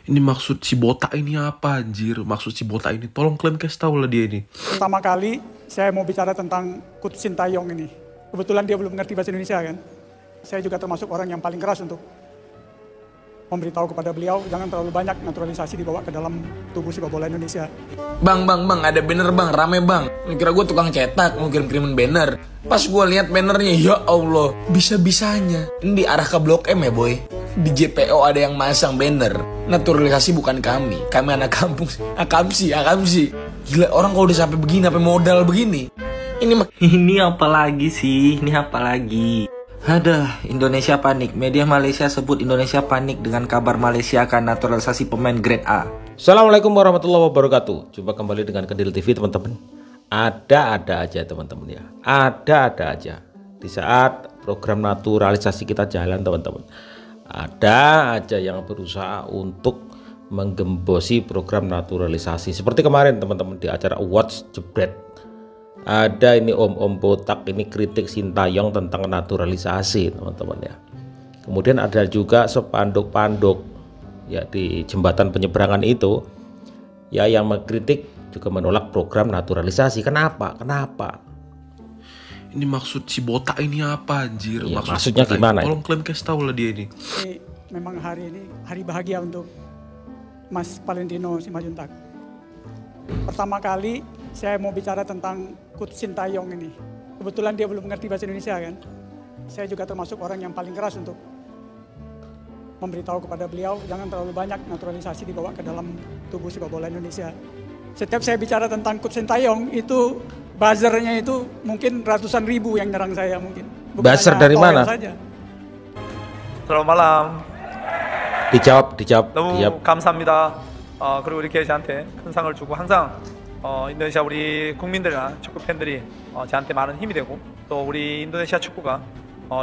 Ini maksud si botak ini apa anjir? Maksud si botak ini, tolong kalian kasih tahu lah dia ini. Pertama kali saya mau bicara tentang Coach Sintayong ini. Kebetulan dia belum mengerti bahasa Indonesia kan. Saya juga termasuk orang yang paling keras untuk memberitahu kepada beliau jangan terlalu banyak naturalisasi dibawa ke dalam tubuh sepak bola Indonesia. Bang, ada banner bang, rame bang. Lu kira gue tukang cetak, lu kirim-kirimin banner. Pas gue lihat bannernya, ya Allah, bisa-bisanya. Ini diarah ke Blok M ya boy. Di JPO ada yang masang banner. Naturalisasi bukan kami anak kampung. Akamsi. Gila, orang kalau udah sampai begini, sampai modal begini. Ini apa lagi sih? Ini apa lagi? Aduh, Indonesia panik. Media Malaysia sebut Indonesia panik dengan kabar Malaysia akan naturalisasi pemain grade A. Assalamualaikum warahmatullahi wabarakatuh. Jumpa kembali dengan Kedil TV teman-teman. Ada-ada aja teman-teman ya. Ada-ada aja. Di saat program naturalisasi kita jalan teman-teman, ada aja yang berusaha untuk menggembosi program naturalisasi. Seperti kemarin teman-teman di acara Awards Jebret. Ada ini om-om botak ini kritik Sintayong tentang naturalisasi teman-teman ya. Kemudian ada juga sepanduk-panduk ya di jembatan penyeberangan itu ya yang mengkritik juga menolak program naturalisasi. Kenapa? Ini maksud si botak ini apa anjir? Iya, Maksud maksudnya si botak gimana ini, tolong kalian kasih tahu lah dia ini. Memang hari ini hari bahagia untuk Mas Valentino Simanjuntak. Pertama kali saya mau bicara tentang Coach Sintayong ini. Kebetulan dia belum mengerti bahasa Indonesia kan. Saya juga termasuk orang yang paling keras untuk memberitahu kepada beliau jangan terlalu banyak naturalisasi dibawa ke dalam tubuh sepak bola Indonesia. Setiap saya bicara tentang Coach Sintayong itu buzzernya itu mungkin ratusan ribu yang nyerang saya mungkin. Buzzer dari mana? 사자. Selamat malam. Dijawab. 너무 감사합니다. 그리고 이렇게 저한테 큰 상을 주고 항상 인도네시아 우리 국민들과 축구 팬들이 저한테 많은 힘이 되고 또 우리 인도네시아 축구가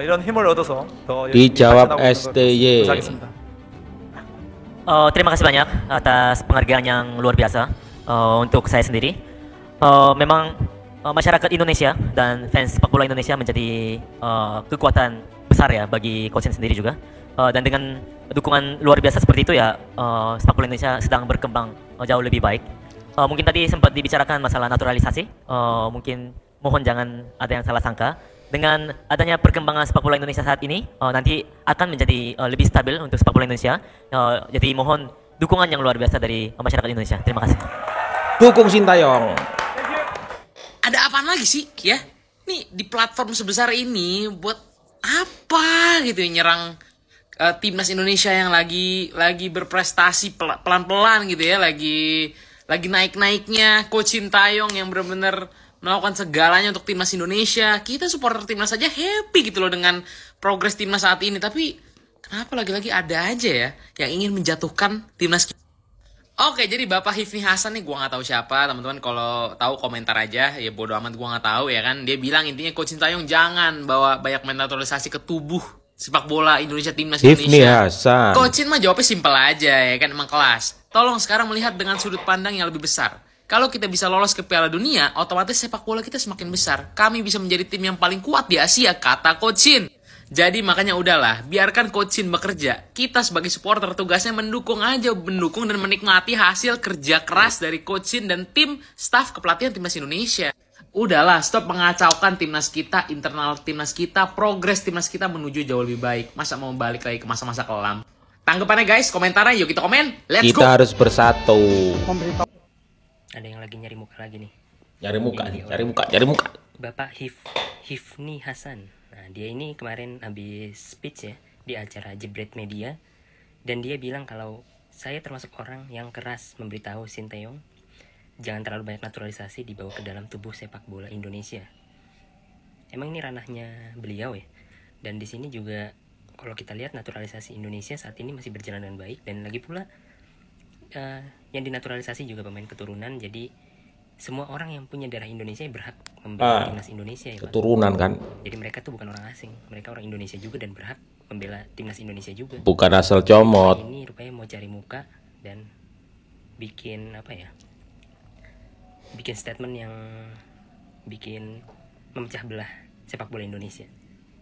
이런 힘을 얻어서 더 열심히 Dijawab 발전하고 있는 것을 STY. 감사하겠습니다. Terima kasih banyak atas penghargaan yang luar biasa untuk saya sendiri. Memang masyarakat Indonesia dan fans sepak bola Indonesia menjadi kekuatan besar ya bagi coach sendiri juga. Dan dengan dukungan luar biasa seperti itu ya sepak bola Indonesia sedang berkembang jauh lebih baik. Mungkin tadi sempat dibicarakan masalah naturalisasi. Mungkin mohon jangan ada yang salah sangka. Dengan adanya perkembangan sepak bola Indonesia saat ini, nanti akan menjadi lebih stabil untuk sepak bola Indonesia. Jadi mohon dukungan yang luar biasa dari masyarakat Indonesia. Terima kasih. Dukung Sintayong. Ada apaan lagi sih ya? Nih di platform sebesar ini buat apa gitu ya, nyerang timnas Indonesia yang lagi berprestasi pelan-pelan gitu ya, lagi naik-naiknya Coach Sintayong yang benar-benar melakukan segalanya untuk timnas Indonesia. Kita supporter timnas saja happy gitu loh dengan progres timnas saat ini. Tapi kenapa lagi-lagi ada aja ya yang ingin menjatuhkan timnas. Oke, jadi Bapak Hifni Hasan nih, gua nggak tahu siapa, teman-teman. Kalau tahu komentar aja, ya bodo amat, gua nggak tahu ya kan. Dia bilang intinya Coach Sintayong jangan bawa banyak naturalisasi ke tubuh sepak bola Indonesia, timnas Hifni Indonesia. Hasan. Coach Shin mah jawabnya simpel aja ya kan, emang kelas. Tolong sekarang melihat dengan sudut pandang yang lebih besar. Kalau kita bisa lolos ke Piala Dunia, otomatis sepak bola kita semakin besar. Kami bisa menjadi tim yang paling kuat di Asia, kata Coach Shin. Jadi makanya udahlah, biarkan Coach Shin bekerja. Kita sebagai supporter tugasnya mendukung dan menikmati hasil kerja keras dari Coach Shin dan tim staf kepelatihan timnas Indonesia. Udahlah, stop mengacaukan timnas kita, internal timnas kita, progres timnas kita menuju jauh lebih baik. Masa mau balik lagi ke masa-masa kelam? Tanggapannya guys, komentarnya yuk kita komen. Let's go. Kita harus bersatu. Ada yang lagi nyari muka lagi nih. Cari muka. Bapak Hifni Hasan. Nah, dia ini kemarin habis speech ya di acara Jebret Media, dan dia bilang kalau saya termasuk orang yang keras memberitahu Sintayong jangan terlalu banyak naturalisasi dibawa ke dalam tubuh sepak bola Indonesia. Emang ini ranahnya beliau ya. Dan di sini juga kalau kita lihat naturalisasi Indonesia saat ini masih berjalan dengan baik, dan lagi pula yang dinaturalisasi juga pemain keturunan. Jadi semua orang yang punya darah Indonesia berhak membela timnas Indonesia ya, Pak. Keturunan kan. Jadi mereka tuh bukan orang asing, mereka orang Indonesia juga dan berhak membela timnas Indonesia juga. Bukan asal comot. Ini rupanya mau cari muka dan bikin apa ya? Bikin statement yang bikin memecah belah sepak bola Indonesia.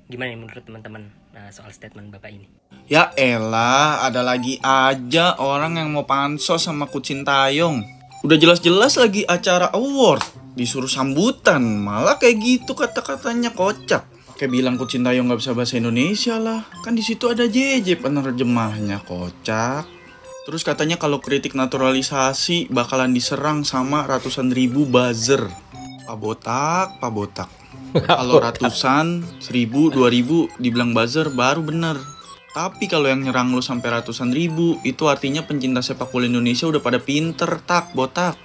Gimana nih menurut teman-teman soal statement Bapak ini. Ya elah, ada lagi aja orang yang mau pansos sama Coach Sintayong. Udah jelas-jelas lagi acara award, disuruh sambutan, malah kayak gitu kata-katanya kocak. Kayak bilang Coach Sintayong nggak bisa bahasa Indonesia lah, kan di situ ada JJ penerjemahnya, kocak. Terus katanya kalau kritik naturalisasi bakalan diserang sama ratusan ribu buzzer. Pak botak. Kalau ratusan, 1000, 2000 dibilang buzzer baru bener. Tapi kalau yang nyerang lo sampai ratusan ribu, itu artinya pencinta sepak bola Indonesia udah pada pinter, botak.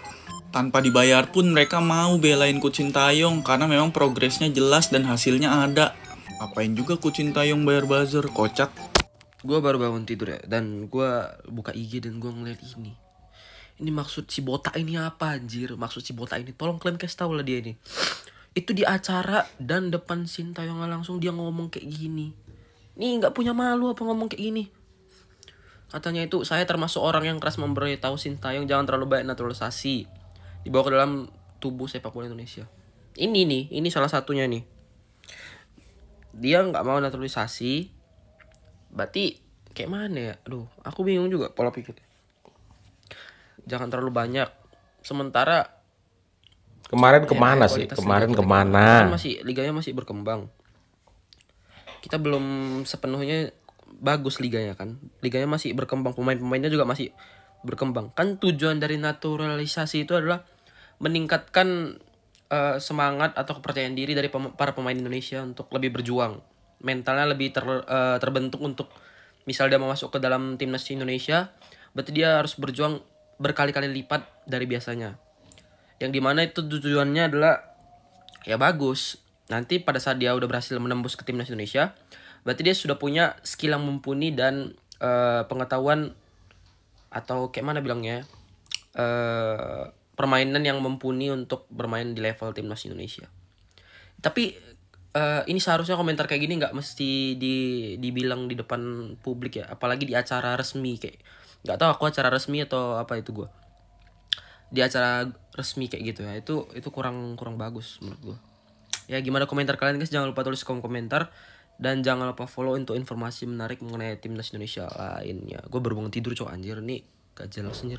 Tanpa dibayar pun mereka mau belain Coach Sintayong karena memang progresnya jelas dan hasilnya ada. Apain juga Coach Sintayong bayar buzzer, kocak. Gue baru bangun tidur ya, dan gue buka IG dan gue ngeliat ini. Ini maksud si botak ini apa anjir? Maksud si botak ini, tolong kalian kasih tau lah dia ini. Itu di acara dan depan Sintayong langsung dia ngomong kayak gini. Nih gak punya malu apa ngomong kayak gini. Katanya itu, saya termasuk orang yang keras memberitahu Sintayong jangan terlalu banyak naturalisasi dibawa ke dalam tubuh sepak bola Indonesia. Ini salah satunya nih. Dia gak mau naturalisasi. Berarti kayak mana ya? Aduh, aku bingung juga pola pikirnya. Jangan terlalu banyak. Sementara Kemarin kemana sih? Kemarin kemana? Kan liganya masih berkembang. Kita belum sepenuhnya bagus liganya kan. Liganya masih berkembang, pemain-pemainnya juga masih berkembang. Kan tujuan dari naturalisasi itu adalah meningkatkan semangat atau kepercayaan diri dari para pemain Indonesia untuk lebih berjuang. Mentalnya lebih terbentuk untuk misal dia mau masuk ke dalam timnas Indonesia, berarti dia harus berjuang berkali-kali lipat dari biasanya. Yang dimana itu tujuannya adalah ya bagus. Nanti pada saat dia udah berhasil menembus ke timnas Indonesia, berarti dia sudah punya skill yang mumpuni dan pengetahuan atau kayak mana bilangnya, permainan yang mumpuni untuk bermain di level timnas Indonesia. Tapi ini seharusnya komentar kayak gini nggak mesti dibilang di depan publik ya, apalagi di acara resmi. Kayak nggak tahu aku acara resmi atau apa itu gue. Di acara resmi kayak gitu ya, itu kurang bagus menurut gue. Ya gimana komentar kalian guys, jangan lupa tulis kolom komentar dan jangan lupa follow untuk informasi menarik mengenai timnas Indonesia lainnya. Gue baru bangun tidur cowok, anjir nih gak jelas anjir.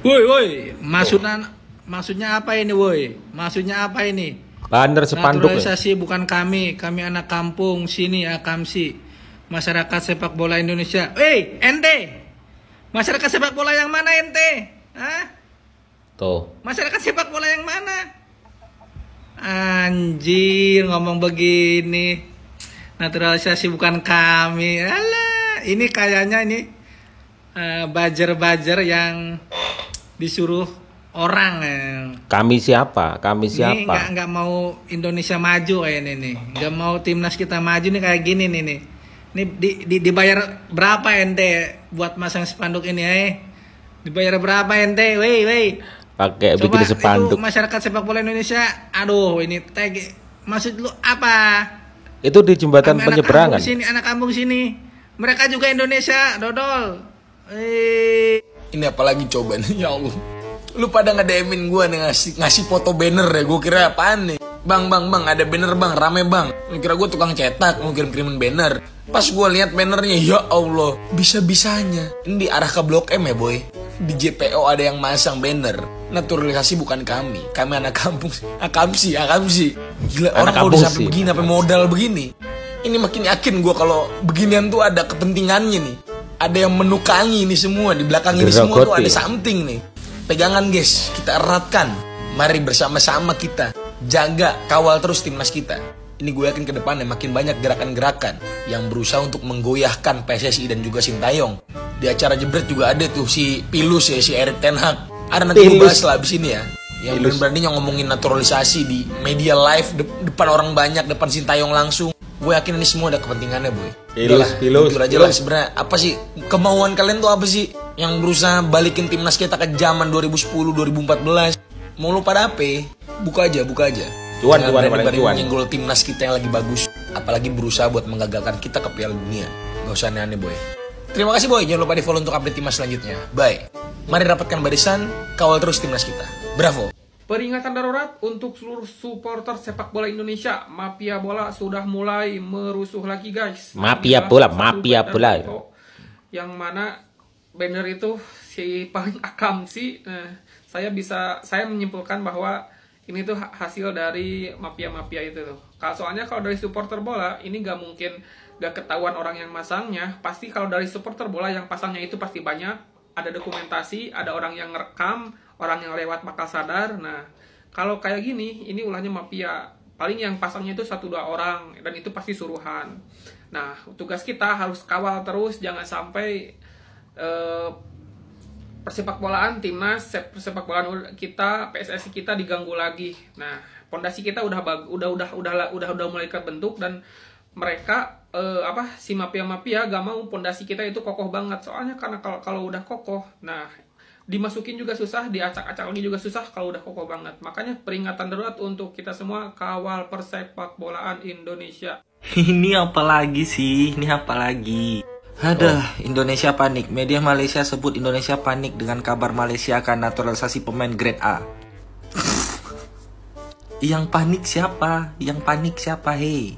Woi, maksudnya apa ini woi? Maksudnya apa ini? Banner sepanduk. Naturalisasi bukan kami anak kampung sini Akamsi. Masyarakat sepak bola Indonesia. Ente. Masyarakat sepak bola yang mana ente? Hah? Tuh. Masyarakat sepak bola yang mana? Anjir, ngomong begini. Naturalisasi bukan kami. Alah, ini kayaknya ini buzzer yang disuruh orang. Kami siapa? Ini nggak mau Indonesia maju kayak ini nih. Nggak mau timnas kita maju nih kayak gini nih. Ini dibayar berapa ente buat masang spanduk ini? Dibayar berapa ente? Wei. Pakai bikin spanduk. Itu masyarakat sepak bola Indonesia. Aduh, ini tag. Maksud lu apa? Itu di jembatan penyeberangan. Anak kampung sini. Mereka juga Indonesia, dodol. Ini apalagi coba nih, ya Allah. Lu pada nge-DM-in gue nih ngasih foto banner ya. Gue kira apaan nih? Bang, ada banner bang, rame bang. Lu kira gue tukang cetak, mau kirim-kirimin banner. Pas gue lihat bannernya, ya Allah, bisa-bisanya. Ini di arah ke Blok M ya boy. Di JPO ada yang masang banner. Naturalisasi bukan kami anak kampung. Akamsi. Gila, orang kalau udah sampai begini, sampai modal begini. Ini makin yakin gue kalau beginian tuh ada kepentingannya nih. Ada yang menukangi ini semua. Di belakang ini semua tuh ada something nih. Pegangan guys, kita eratkan. Mari bersama-sama kita jaga, kawal terus timnas kita. Ini gue yakin ke depannya makin banyak gerakan-gerakan yang berusaha untuk menggoyahkan PSSI dan juga Sintayong. Di acara jebret juga ada tuh si Pilus ya, si Erik Ten Hag. Ada nanti gue bahas lah abis ini ya. Yang berani ngomongin naturalisasi di media live depan orang banyak, depan Sintayong langsung. Gue yakin ini semua ada kepentingannya boy. Pilus. Jujur aja lah sebenarnya apa sih kemauan kalian tuh apa sih? Yang berusaha balikin timnas kita ke zaman 2010, 2014. Mau lu pada apa? Buka aja. Cuan. Nyenggol timnas kita yang lagi bagus. Apalagi berusaha buat menggagalkan kita ke Piala Dunia. Gak usah aneh-aneh boy. Terima kasih boy, jangan lupa di follow untuk update timnas selanjutnya. Bye. Mari rapatkan barisan, kawal terus timnas kita. Bravo. Peringatan darurat untuk seluruh supporter sepak bola Indonesia. Mafia bola sudah mulai merusuh lagi, guys. Mafia bola. Yang mana banner itu si paling akam sih. Saya menyimpulkan bahwa ini tuh hasil dari mafia-mafia itu tuh. Soalnya kalau dari supporter bola ini nggak mungkin nggak ketahuan orang yang masangnya. Pasti kalau dari supporter bola yang pasangnya itu pasti banyak. Ada dokumentasi, ada orang yang ngerekam, orang yang lewat bakal sadar. Nah, kalau kayak gini, ini ulahnya mafia. Paling yang pasangnya itu 1-2 orang, dan itu pasti suruhan. Nah, tugas kita harus kawal terus, jangan sampai persepak bolaan timnas, persepak bolaan kita, PSSI kita diganggu lagi. Nah, pondasi kita udah mulai terbentuk, dan mereka si mafia-mafia gak mau pondasi kita itu kokoh banget. Soalnya karena kalau udah kokoh, nah dimasukin juga susah, diacak-acak lagi juga susah kalau udah kokoh banget. Makanya peringatan darurat untuk kita semua, kawal persepak bolaan Indonesia. Ini apa lagi sih? Ini apa lagi? Ada Indonesia panik. Media Malaysia sebut Indonesia panik dengan kabar Malaysia akan naturalisasi pemain grade A. Yang panik siapa? Hei,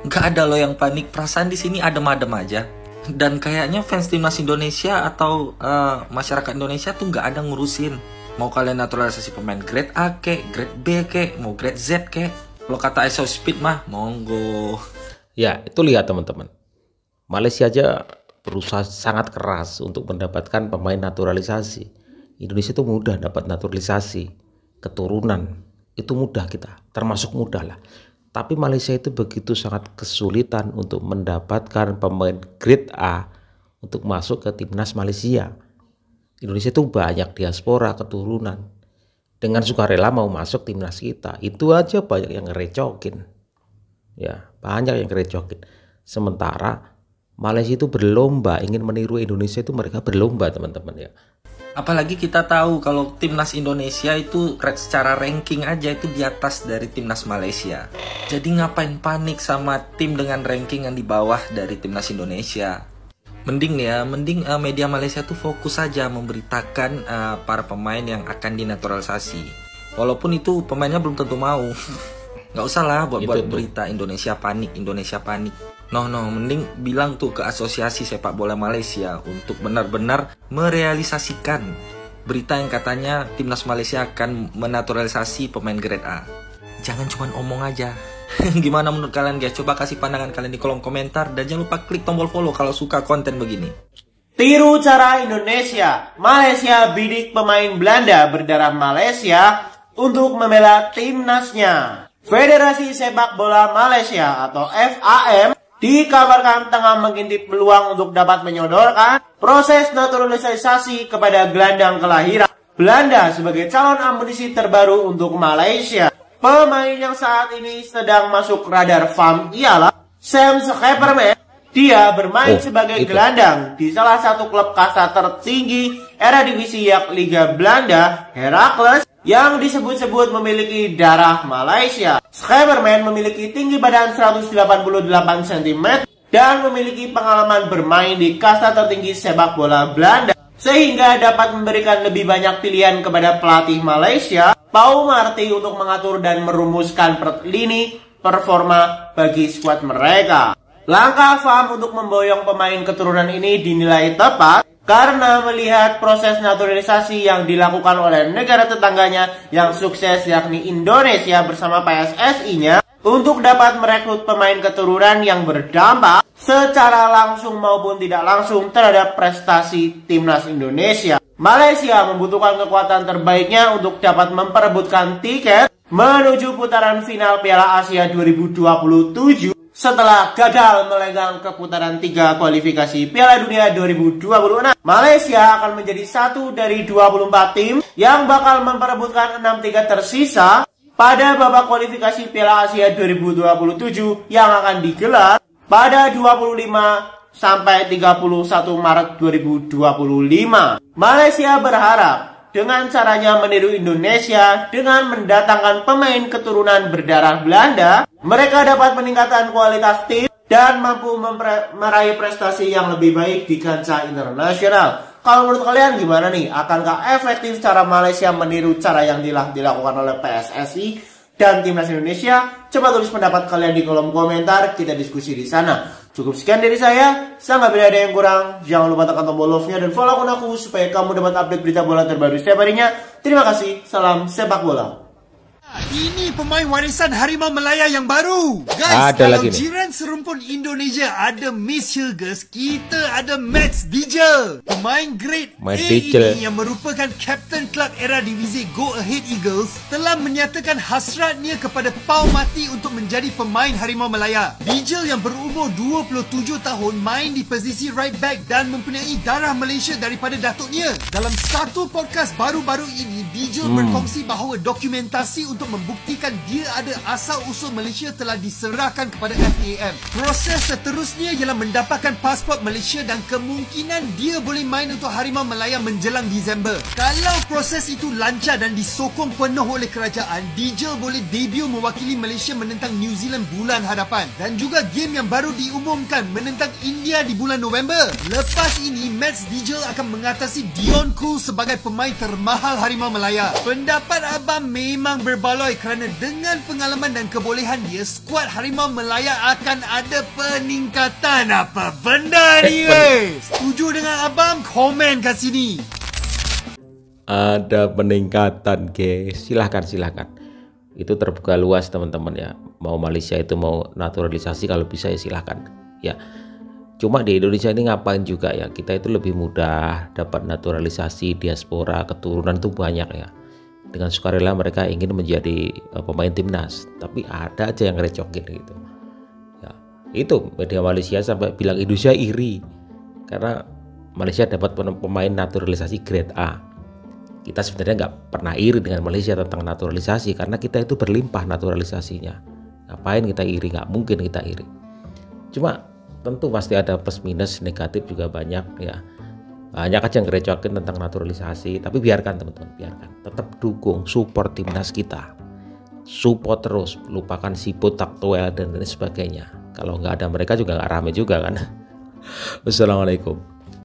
nggak ada loh yang panik. Perasaan di sini adem-adem aja. Dan kayaknya fans timnas Indonesia atau masyarakat Indonesia tuh nggak ada ngurusin. Mau kalian naturalisasi pemain grade A kek, grade B kek, mau grade Z kek. Kalau kata ISO Speed mah, monggo. Ya, itu lihat teman-teman. Malaysia aja berusaha sangat keras untuk mendapatkan pemain naturalisasi. Indonesia itu mudah dapat naturalisasi. Keturunan, itu mudah kita. Termasuk mudah lah. Tapi Malaysia itu begitu sangat kesulitan untuk mendapatkan pemain grade A untuk masuk ke timnas Malaysia. Indonesia itu banyak diaspora keturunan. Dengan sukarela mau masuk timnas kita. Itu aja banyak yang ngerecokin. Ya, banyak yang ngerecokin. Sementara Malaysia itu berlomba ingin meniru Indonesia, itu mereka berlomba teman-teman ya. Apalagi kita tahu kalau timnas Indonesia itu secara ranking aja itu di atas dari timnas Malaysia. Jadi ngapain panik sama tim dengan ranking yang di bawah dari timnas Indonesia? Mending media Malaysia tuh fokus saja memberitakan para pemain yang akan dinaturalisasi. Walaupun itu pemainnya belum tentu mau. Nggak usah lah buat berita Indonesia panik. No, mending bilang tuh ke Asosiasi Sepak Bola Malaysia untuk benar-benar merealisasikan berita yang katanya timnas Malaysia akan menaturalisasi pemain grade A. Jangan cuma omong aja. Gimana menurut kalian guys? Coba kasih pandangan kalian di kolom komentar dan jangan lupa klik tombol follow kalau suka konten begini. Tiru cara Indonesia. Malaysia bidik pemain Belanda berdarah Malaysia untuk membela timnasnya. Federasi Sepak Bola Malaysia atau FAM dikabarkan tengah mengintip peluang untuk dapat menyodorkan proses naturalisasi kepada gelandang kelahiran Belanda sebagai calon amunisi terbaru untuk Malaysia. Pemain yang saat ini sedang masuk radar FAM ialah Sam Schepperman. Dia bermain sebagai gelandang di salah satu klub kasta tertinggi Eredivisie Liga Belanda, Heracles, yang disebut-sebut memiliki darah Malaysia. Schepperman memiliki tinggi badan 188 cm dan memiliki pengalaman bermain di kasta tertinggi sepak bola Belanda, sehingga dapat memberikan lebih banyak pilihan kepada pelatih Malaysia, Pau Marti, untuk mengatur dan merumuskan lini performa bagi skuad mereka. Langkah FAM untuk memboyong pemain keturunan ini dinilai tepat karena melihat proses naturalisasi yang dilakukan oleh negara tetangganya yang sukses, yakni Indonesia bersama PSSI-nya, untuk dapat merekrut pemain keturunan yang berdampak secara langsung maupun tidak langsung terhadap prestasi timnas Indonesia. Malaysia membutuhkan kekuatan terbaiknya untuk dapat memperebutkan tiket menuju putaran final Piala Asia 2027 setelah gagal melenggang ke putaran 3 kualifikasi Piala Dunia 2026. Malaysia akan menjadi satu dari 24 tim yang bakal memperebutkan 6 tiket tersisa pada babak kualifikasi Piala Asia 2027 yang akan digelar pada 25 sampai 31 Maret 2025. Malaysia berharap dengan caranya meniru Indonesia dengan mendatangkan pemain keturunan berdarah Belanda, mereka dapat meningkatkan kualitas tim dan mampu meraih prestasi yang lebih baik di kancah internasional. Kalau menurut kalian gimana nih? Akankah efektif cara Malaysia meniru cara yang dilakukan oleh PSSI dan Timnas Indonesia? Coba tulis pendapat kalian di kolom komentar, kita diskusi di sana. Cukup sekian dari saya, bila ada yang kurang, jangan lupa tekan tombol love-nya dan follow akun aku supaya kamu dapat update berita bola terbaru setiap harinya. Terima kasih, salam sepak bola. Ini pemain warisan Harimau Melaya yang baru. Guys, ada kalau lagi nih. jiran serumpun Indonesia ada Miss Hilgers, kita ada Max Dijel. Pemain grade A ini yang merupakan Kapten Kelab era divisi Go Ahead Eagles telah menyatakan hasratnya kepada Pau Mati untuk menjadi pemain Harimau Melaya. Dijel yang berumur 27 tahun main di posisi right back dan mempunyai darah Malaysia daripada datuknya. Dalam satu podcast baru-baru ini, Dijel berkongsi bahawa dokumentasi untuk membuktikan dia ada asal-usul Malaysia telah diserahkan kepada FAM. Proses seterusnya ialah mendapatkan pasport Malaysia dan kemungkinan dia boleh main untuk Harimau Melaya menjelang Disember. Kalau proses itu lancar dan disokong penuh oleh kerajaan, Dijel boleh debut mewakili Malaysia menentang New Zealand bulan hadapan. Dan juga game yang baru diumumkan menentang India di bulan November. Lepas ini, Max Dijel akan mengatasi Dion Koo sebagai pemain termahal Harimau Melaya. Pendapat abang memang berbaloi kerana dengan pengalaman dan kebolehan dia, skuad Harimau Melaya akan ada peningkatan. Apa benda ni weh? Setuju dengan abang? Komen kat sini. Ada peningkatan guys, silahkan. Itu terbuka luas teman-teman ya. Mau Malaysia itu mau naturalisasi kalau bisa ya silahkan ya. Cuma di Indonesia ini ngapain juga ya, kita itu lebih mudah dapat naturalisasi, diaspora, keturunan itu banyak ya. Dengan sukarela mereka ingin menjadi pemain timnas, tapi ada aja yang ngerecokin gitu ya. Itu media Malaysia sampai bilang Indonesia iri karena Malaysia dapat pemain naturalisasi grade A. Kita sebenarnya nggak pernah iri dengan Malaysia tentang naturalisasi karena kita itu berlimpah naturalisasinya. Ngapain kita iri? Nggak mungkin kita iri. Cuma tentu pasti ada plus minus, negatif juga banyak ya. Banyak aja yang ngerecokin tentang naturalisasi, tapi biarkan teman-teman, biarkan. Tetap dukung, support timnas kita. Support terus, lupakan siput, taktuel dan lain sebagainya. Kalau nggak ada mereka juga nggak rame juga kan. Wassalamualaikum.